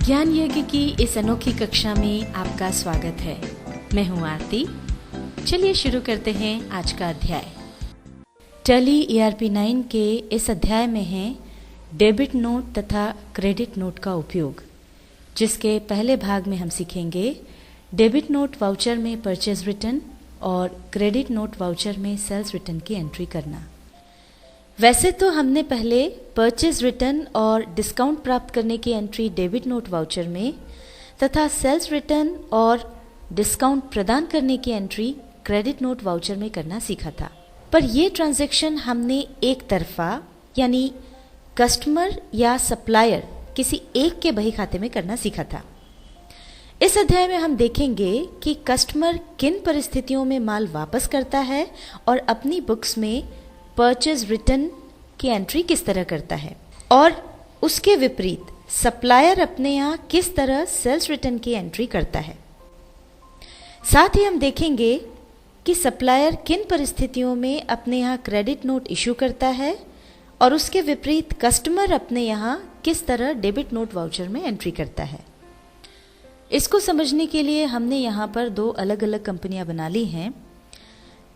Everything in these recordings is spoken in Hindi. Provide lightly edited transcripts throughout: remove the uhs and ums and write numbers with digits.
ज्ञान यज्ञ की इस अनोखी कक्षा में आपका स्वागत है। मैं हूं आरती। चलिए शुरू करते हैं आज का अध्याय। टैली ERP 9 के इस अध्याय में है डेबिट नोट तथा क्रेडिट नोट का उपयोग, जिसके पहले भाग में हम सीखेंगे डेबिट नोट वाउचर में परचेज रिटर्न और क्रेडिट नोट वाउचर में सेल्स रिटर्न की एंट्री करना। वैसे तो हमने पहले परचेज रिटर्न और डिस्काउंट प्राप्त करने की एंट्री डेबिट नोट वाउचर में तथा सेल्स रिटर्न और डिस्काउंट प्रदान करने की एंट्री क्रेडिट नोट वाउचर में करना सीखा था, पर यह ट्रांजैक्शन हमने एक तरफा यानी कस्टमर या सप्लायर किसी एक के बही खाते में करना सीखा था। इस अध्याय में हम देखेंगे कि कस्टमर किन परिस्थितियों में माल वापस करता है और अपनी बुक्स में परचेज रिटर्न की एंट्री किस तरह करता है, और उसके विपरीत सप्लायर अपने यहाँ किस तरह सेल्स रिटर्न की एंट्री करता है। साथ ही हम देखेंगे कि सप्लायर किन परिस्थितियों में अपने यहाँ क्रेडिट नोट इशू करता है और उसके विपरीत कस्टमर अपने यहाँ किस तरह डेबिट नोट वाउचर में एंट्री करता है। इसको समझने के लिए हमने यहाँ पर दो अलग अलग कंपनियां बना ली हैं।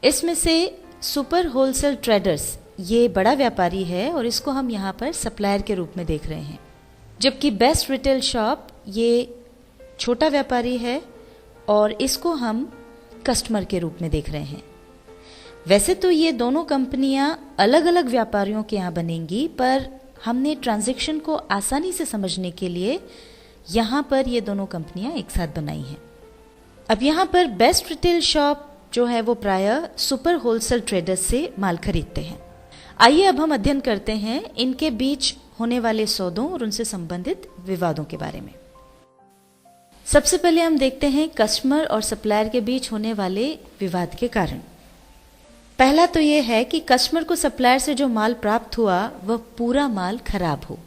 इसमें से सुपर होलसेल ट्रेडर्स ये बड़ा व्यापारी है और इसको हम यहाँ पर सप्लायर के रूप में देख रहे हैं, जबकि बेस्ट रिटेल शॉप ये छोटा व्यापारी है और इसको हम कस्टमर के रूप में देख रहे हैं। वैसे तो ये दोनों कंपनियां अलग अलग व्यापारियों के यहाँ बनेंगी, पर हमने ट्रांजैक्शन को आसानी से समझने के लिए यहाँ पर ये दोनों कंपनियां एक साथ बनाई हैं। अब यहाँ पर बेस्ट रिटेल शॉप जो है वो प्रायः सुपर होलसेल ट्रेडर्स से माल खरीदते हैं। आइए अब हम अध्ययन करते हैं इनके बीच होने वाले सौदों और उनसे संबंधित विवादों के बारे में। सबसे पहले हम देखते हैं कस्टमर और सप्लायर के बीच होने वाले विवाद के कारण। पहला तो ये है कि कस्टमर को सप्लायर से जो माल प्राप्त हुआ वह पूरा माल खराब हो।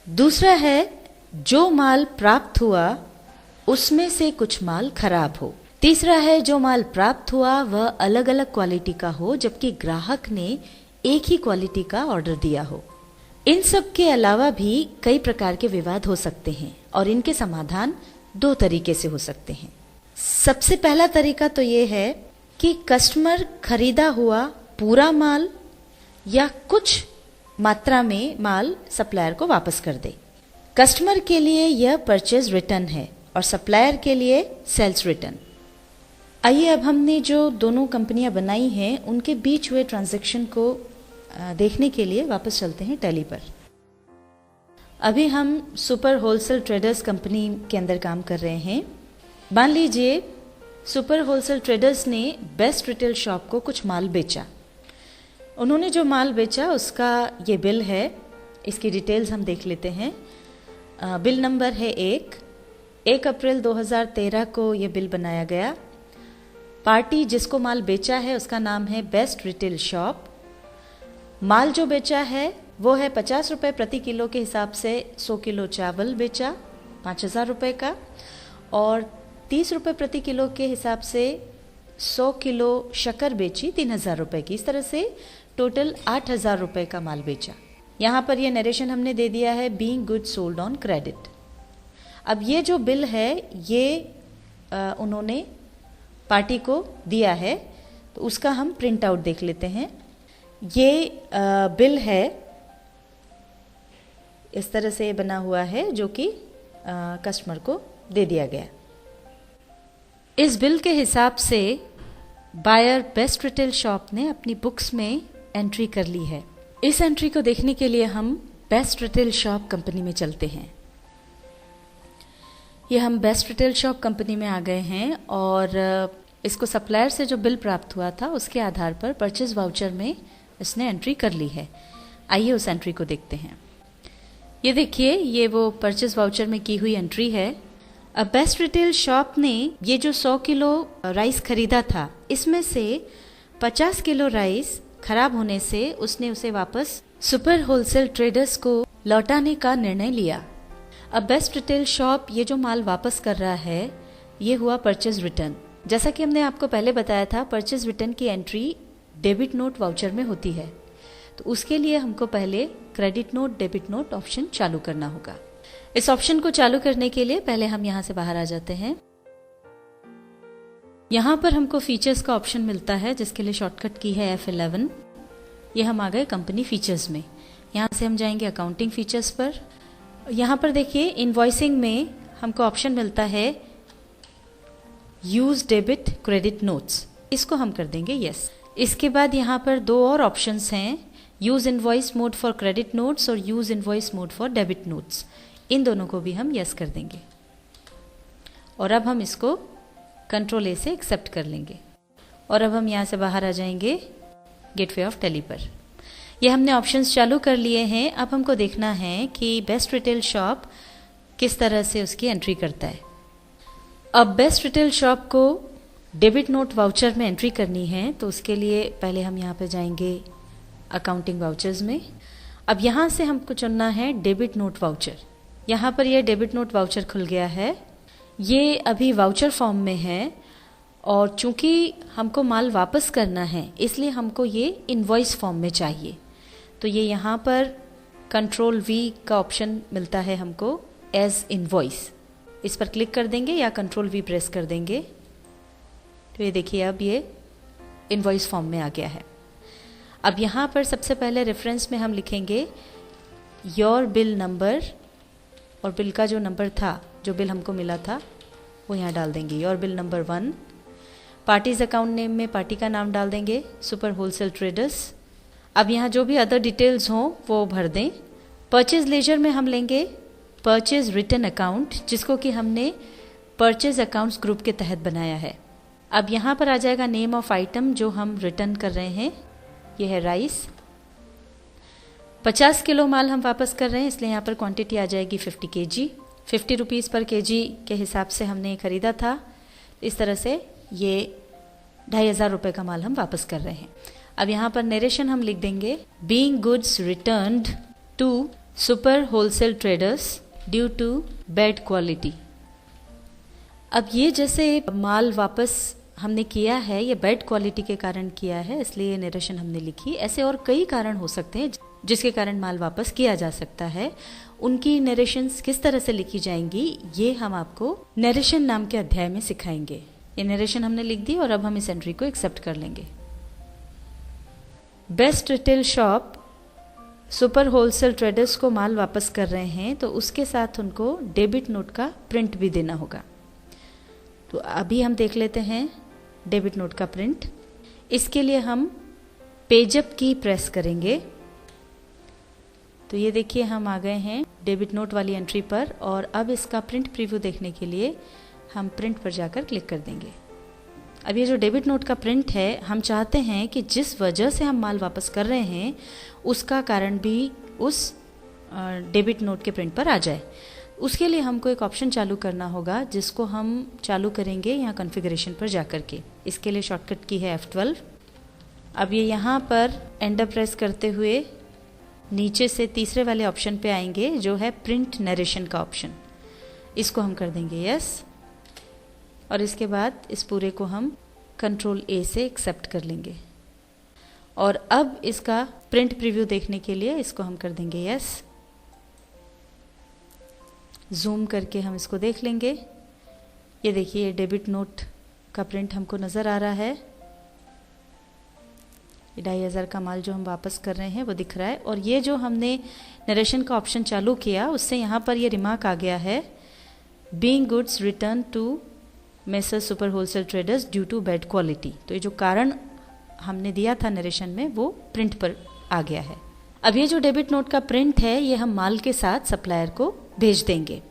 दूसरा है जो माल प्राप्त हुआ उसमें से कुछ माल खराब हो। तीसरा है जो माल प्राप्त हुआ वह अलग अलग क्वालिटी का हो, जबकि ग्राहक ने एक ही क्वालिटी का ऑर्डर दिया हो। इन सब के अलावा भी कई प्रकार के विवाद हो सकते हैं और इनके समाधान दो तरीके से हो सकते हैं। सबसे पहला तरीका तो ये है कि कस्टमर खरीदा हुआ पूरा माल या कुछ मात्रा में माल सप्लायर को वापस कर दे। कस्टमर के लिए यह परचेज रिटर्न है और सप्लायर के लिए सेल्स रिटर्न। आइए अब हमने जो दोनों कंपनियां बनाई हैं उनके बीच हुए ट्रांजैक्शन को देखने के लिए वापस चलते हैं टैली पर। अभी हम सुपर होलसेल ट्रेडर्स कंपनी के अंदर काम कर रहे हैं। मान लीजिए सुपर होलसेल ट्रेडर्स ने बेस्ट रिटेल शॉप को कुछ माल बेचा। उन्होंने जो माल बेचा उसका ये बिल है। इसकी डिटेल्स हम देख लेते हैं। बिल नंबर है 1 अप्रैल 2013 को ये बिल बनाया गया। पार्टी जिसको माल बेचा है उसका नाम है बेस्ट रिटेल शॉप। माल जो बेचा है वो है 50 रुपये प्रति किलो के हिसाब से 100 किलो चावल बेचा 5,000 रुपये का, और 30 रुपये प्रति किलो के हिसाब से 100 किलो शक्कर बेची 3,000 रुपये की। इस तरह से टोटल 8,000 रुपये का माल बेचा। यहाँ पर यह नरेशन हमने दे दिया है being good sold on credit. अब ये जो बिल है ये उन्होंने पार्टी को दिया है, तो उसका हम प्रिंट आउट देख लेते हैं। ये बिल है, इस तरह से बना हुआ है जो कि कस्टमर को दे दिया गया। इस बिल के हिसाब से बायर बेस्ट रिटेल शॉप ने अपनी बुक्स में एंट्री कर ली है। इस एंट्री को देखने के लिए हम बेस्ट रिटेल शॉप कंपनी में चलते हैं। ये हम बेस्ट रिटेल शॉप कंपनी में आ गए हैं और इसको सप्लायर से जो बिल प्राप्त हुआ था उसके आधार पर परचेज वाउचर में इसने एंट्री कर ली है। आइए उस एंट्री को देखते हैं। ये देखिए, ये वो परचेज वाउचर में की हुई एंट्री है। अब बेस्ट रिटेल शॉप ने ये जो 100 किलो राइस खरीदा था, इसमें से 50 किलो राइस खराब होने से उसने उसे वापस सुपर होलसेल ट्रेडर्स को लौटाने का निर्णय लिया। अब बेस्ट रिटेल शॉप ये जो माल वापस कर रहा है ये हुआ परचेज रिटर्न। जैसा कि हमने आपको पहले बताया था, परचेज रिटर्न की एंट्री डेबिट नोट वाउचर में होती है, तो उसके लिए हमको पहले credit note debit note option चालू करना होगा। इस ऑप्शन को चालू करने के लिए पहले हम यहाँ से बाहर आ जाते हैं। यहाँ पर हमको फीचर्स का ऑप्शन मिलता है जिसके लिए शॉर्टकट की है F11। ये हम आ गए कंपनी फीचर्स में। यहाँ से हम जाएंगे अकाउंटिंग फीचर्स पर। यहाँ पर देखिए इनवॉइसिंग में हमको ऑप्शन मिलता है यूज डेबिट क्रेडिट नोट्स, इसको हम कर देंगे यस। इसके बाद यहाँ पर दो और ऑप्शंस हैं, use invoice mode for credit notes और use invoice mode for debit notes. इन दोनों को भी हम यस कर देंगे और अब हम इसको कंट्रोल ए से एक्सेप्ट कर लेंगे और अब हम यहाँ से बाहर आ जाएंगे गेटवे ऑफ टेली पर। ये हमने ऑप्शंस चालू कर लिए हैं। अब हमको देखना है कि बेस्ट रिटेल शॉप किस तरह से उसकी एंट्री करता है। अब बेस्ट रिटेल शॉप को डेबिट नोट वाउचर में एंट्री करनी है तो उसके लिए पहले हम यहाँ पे जाएंगे अकाउंटिंग वाउचर्स में। अब यहाँ से हमको चुनना है डेबिट नोट वाउचर। यहाँ पर यह डेबिट नोट वाउचर खुल गया है। ये अभी वाउचर फॉर्म में है और चूंकि हमको माल वापस करना है इसलिए हमको ये इनवॉइस फॉर्म में चाहिए। तो ये यहाँ पर कंट्रोल V का ऑप्शन मिलता है हमको एज इनवॉइस, इस पर क्लिक कर देंगे या कंट्रोल V प्रेस कर देंगे तो ये देखिए अब ये इनवॉइस फॉर्म में आ गया है। अब यहाँ पर सबसे पहले रेफरेंस में हम लिखेंगे योर बिल नंबर और बिल का जो नंबर था, जो बिल हमको मिला था वो यहाँ डाल देंगे, your bill number 1। Parties account name में पार्टी का नाम डाल देंगे, सुपर होलसेल ट्रेडर्स। अब यहाँ जो भी अदर डिटेल्स हों वो भर दें। परचेज लेजर में हम लेंगे परचेज रिटर्न अकाउंट, जिसको कि हमने परचेज अकाउंट्स ग्रुप के तहत बनाया है। अब यहाँ पर आ जाएगा नेम ऑफ आइटम जो हम रिटर्न कर रहे हैं, ये है राइस। 50 किलो माल हम वापस कर रहे हैं इसलिए यहाँ पर क्वांटिटी आ जाएगी 50 kg। 50 रुपीज़ पर kg के हिसाब से हमने खरीदा था। इस तरह से ये 2500 रुपये का माल हम वापस कर रहे हैं। अब यहाँ पर नरेशन हम लिख देंगे being goods returned to super wholesale traders due to bad quality. अब ये जैसे माल वापस हमने किया है ये बैड क्वालिटी के कारण किया है इसलिए ये नरेशन हमने लिखी। ऐसे और कई कारण हो सकते हैं जिसके कारण माल वापस किया जा सकता है। उनकी नरेशंस किस तरह से लिखी जाएंगी ये हम आपको नरेशन नाम के अध्याय में सिखाएंगे। ये नरेशन हमने लिख दी और अब हम इस एंट्री को एक्सेप्ट कर लेंगे। Best retail shop super wholesale traders को माल वापस कर रहे हैं तो उसके साथ उनको डेबिट नोट का प्रिंट भी देना होगा। तो अभी हम देख लेते हैं डेबिट नोट का प्रिंट। इसके लिए हम पेजअप की प्रेस करेंगे तो ये देखिए हम आ गए हैं डेबिट नोट वाली एंट्री पर और अब इसका प्रिंट प्रीव्यू देखने के लिए हम प्रिंट पर जाकर क्लिक कर देंगे। अब ये जो डेबिट नोट का प्रिंट है हम चाहते हैं कि जिस वजह से हम माल वापस कर रहे हैं उसका कारण भी उस डेबिट नोट के प्रिंट पर आ जाए। उसके लिए हमको एक ऑप्शन चालू करना होगा जिसको हम चालू करेंगे यहाँ कॉन्फ़िगरेशन पर जाकर के। इसके लिए शॉर्टकट की है F12। अब ये यहाँ पर एंटर प्रेस करते हुए नीचे से तीसरे वाले ऑप्शन पे आएंगे जो है प्रिंट नरेशन का ऑप्शन, इसको हम कर देंगे यस और इसके बाद इस पूरे को हम कंट्रोल A से एक्सेप्ट कर लेंगे और अब इसका प्रिंट प्रीव्यू देखने के लिए इसको हम कर देंगे यस। जूम करके हम इसको देख लेंगे। ये देखिए डेबिट नोट का प्रिंट हमको नज़र आ रहा है। 2500 का माल जो हम वापस कर रहे हैं वो दिख रहा है और ये जो हमने नरेशन का ऑप्शन चालू किया उससे यहाँ पर ये रिमार्क आ गया है being goods return to messrs super wholesale traders due to bad quality. तो ये जो कारण हमने दिया था नरेशन में वो प्रिंट पर आ गया है। अब ये जो डेबिट नोट का प्रिंट है ये हम माल के साथ सप्लायर को भेज देंगे।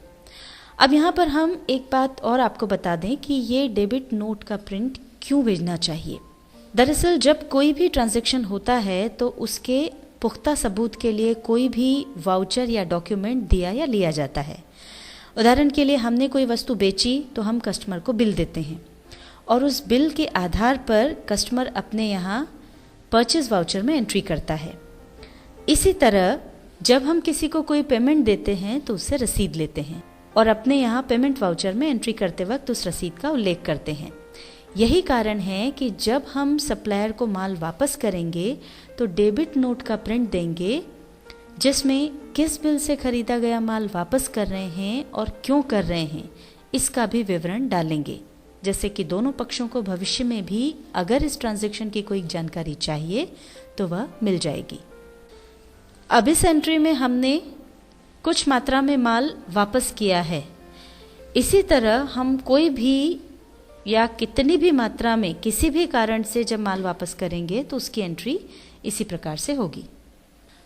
अब यहाँ पर हम एक बात और आपको बता दें कि ये डेबिट नोट का प्रिंट क्यों भेजना चाहिए। दरअसल जब कोई भी ट्रांजैक्शन होता है तो उसके पुख्ता सबूत के लिए कोई भी वाउचर या डॉक्यूमेंट दिया या लिया जाता है। उदाहरण के लिए हमने कोई वस्तु बेची तो हम कस्टमर को बिल देते हैं और उस बिल के आधार पर कस्टमर अपने यहाँ परचेज वाउचर में एंट्री करता है। इसी तरह जब हम किसी को कोई पेमेंट देते हैं तो उससे रसीद लेते हैं और अपने यहाँ पेमेंट वाउचर में एंट्री करते वक्त उस रसीद का उल्लेख करते हैं। यही कारण है कि जब हम सप्लायर को माल वापस करेंगे तो डेबिट नोट का प्रिंट देंगे जिसमें किस बिल से खरीदा गया माल वापस कर रहे हैं और क्यों कर रहे हैं, इसका भी विवरण डालेंगे, जैसे कि दोनों पक्षों को भविष्य में भी अगर इस ट्रांजैक्शन की कोई जानकारी चाहिए तो वह मिल जाएगी। अब इस एंट्री में हमने कुछ मात्रा में माल वापस किया है। इसी तरह हम कोई भी या कितनी भी मात्रा में किसी भी कारण से जब माल वापस करेंगे तो उसकी एंट्री इसी प्रकार से होगी।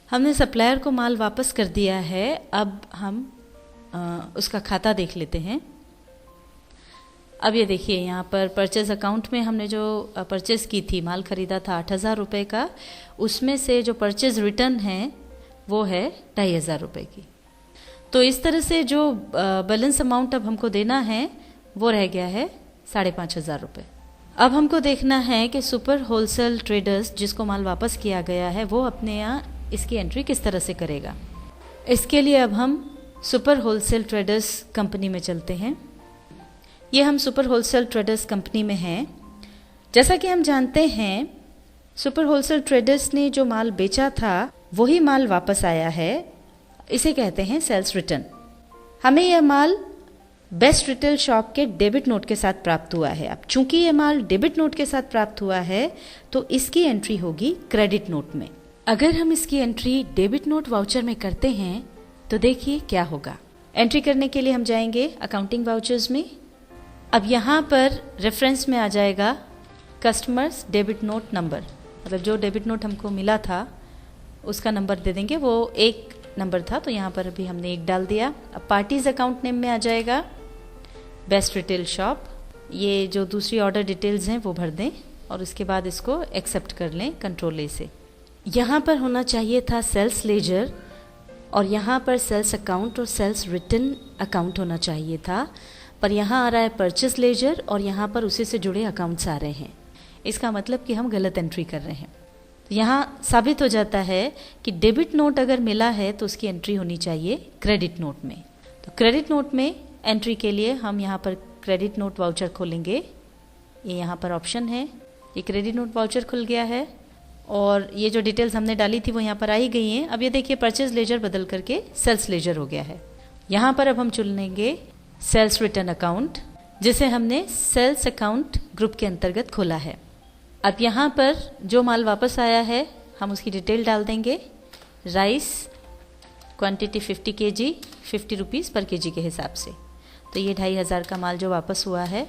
हमने सप्लायर को माल वापस कर दिया है। अब हम उसका खाता देख लेते हैं। अब ये देखिए, यहाँ पर परचेज अकाउंट में हमने जो परचेज की थी, माल खरीदा था 8,000 रुपये का, उसमें से जो परचेज रिटर्न है वो है 2,500 रुपये की। तो इस तरह से जो बैलेंस अमाउंट अब हमको देना है वो रह गया है 5,500 रुपये। अब हमको देखना है कि सुपर होलसेल ट्रेडर्स जिसको माल वापस किया गया है वो अपने यहाँ इसकी एंट्री किस तरह से करेगा। इसके लिए अब हम सुपर होलसेल ट्रेडर्स कंपनी में चलते हैं। ये हम सुपर होलसेल ट्रेडर्स कंपनी में हैं। जैसा कि हम जानते हैं, सुपर होलसेल ट्रेडर्स ने जो माल बेचा था वही माल वापस आया है। इसे कहते हैं सेल्स रिटर्न। हमें यह माल बेस्ट रिटेल शॉप के डेबिट नोट के साथ प्राप्त हुआ है। अब चूंकि यह माल डेबिट नोट के साथ प्राप्त हुआ है तो इसकी एंट्री होगी क्रेडिट नोट में। अगर हम इसकी एंट्री डेबिट नोट वाउचर में करते हैं तो देखिए क्या होगा। एंट्री करने के लिए हम जाएंगे अकाउंटिंग वाउचर्स में। अब यहाँ पर रेफरेंस में आ जाएगा कस्टमर्स डेबिट नोट नंबर, मतलब जो डेबिट नोट हमको मिला था उसका नंबर दे देंगे। वो 1 नंबर था तो यहाँ पर अभी हमने 1 डाल दिया। अब पार्टीज अकाउंट नेम में आ जाएगा बेस्ट रिटेल शॉप। ये जो दूसरी ऑर्डर डिटेल्स हैं वो भर दें और उसके बाद इसको एक्सेप्ट कर लें कंट्रोल ए से। यहाँ पर होना चाहिए था सेल्स लेजर और यहाँ पर सेल्स अकाउंट और सेल्स रिटर्न अकाउंट होना चाहिए था, पर यहाँ आ रहा है परचेस लेजर और यहाँ पर उसी से जुड़े अकाउंट्स आ रहे हैं। इसका मतलब कि हम गलत एंट्री कर रहे हैं। तो यहाँ साबित हो जाता है कि डेबिट नोट अगर मिला है तो उसकी एंट्री होनी चाहिए क्रेडिट नोट में। तो क्रेडिट नोट में एंट्री के लिए हम यहाँ पर क्रेडिट नोट वाउचर खोलेंगे। ये यहाँ पर ऑप्शन है, ये क्रेडिट नोट वाउचर खुल गया है और ये जो डिटेल्स हमने डाली थी वो यहाँ पर आई गई हैं। अब ये देखिए परचेज लेजर बदल करके सेल्स लेजर हो गया है। यहाँ पर अब हम चुन लेंगे सेल्स रिटर्न अकाउंट, जिसे हमने सेल्स अकाउंट ग्रुप के अंतर्गत खोला है। अब यहाँ पर जो माल वापस आया है हम उसकी डिटेल डाल देंगे। राइस क्वांटिटी 50 kg 50 रुपीज़ पर केजी के हिसाब से। तो ये 2,500 का माल जो वापस हुआ है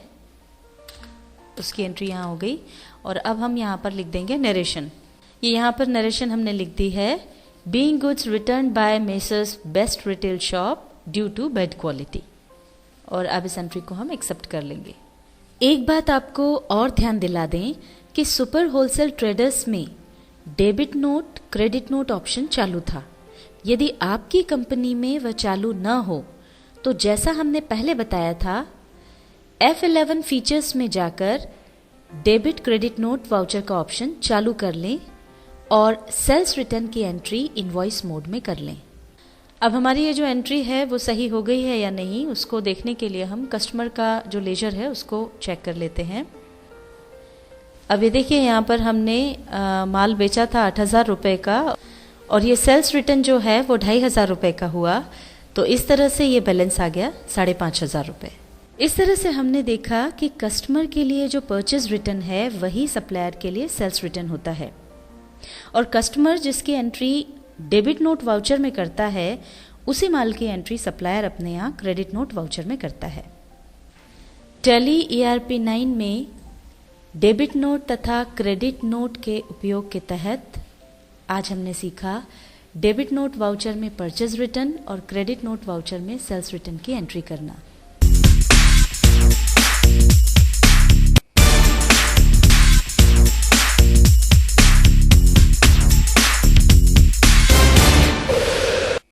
उसकी एंट्री यहाँ हो गई। और अब हम यहाँ पर लिख देंगे नरेशन। ये यहाँ पर नरेशन हमने लिख दी है, being goods return by messrs best retail shop due to bad quality. और अब इस एंट्री को हम एक्सेप्ट कर लेंगे। एक बात आपको और ध्यान दिला दें कि सुपर होलसेल ट्रेडर्स में debit note credit note option चालू था। यदि आपकी कंपनी में वह चालू न हो तो जैसा हमने पहले बताया था, F11 फीचर्स में जाकर डेबिट क्रेडिट नोट वाउचर का ऑप्शन चालू कर लें और सेल्स रिटर्न की एंट्री इनवॉइस मोड में कर लें। अब हमारी ये जो एंट्री है वो सही हो गई है या नहीं, उसको देखने के लिए हम कस्टमर का जो लेजर है उसको चेक कर लेते हैं। अब ये देखिए, यहाँ पर हमने माल बेचा था 8,000 रुपये का और ये सेल्स रिटर्न जो है वो 2,500 रुपये का हुआ। तो इस तरह से ये बैलेंस आ गया 5,500 रुपये। इस तरह से हमने देखा कि कस्टमर के लिए जो परचेज रिटर्न है वही सप्लायर के लिए सेल्स रिटर्न होता है और कस्टमर जिसकी एंट्री डेबिट नोट वाउचर में करता है उसी माल की एंट्री सप्लायर अपने यहाँ क्रेडिट नोट वाउचर में करता है। टैली ERP 9 में डेबिट नोट तथा क्रेडिट नोट के उपयोग के तहत आज हमने सीखा डेबिट नोट वाउचर में परचेज रिटर्न और क्रेडिट नोट वाउचर में सेल्स रिटर्न की एंट्री करना।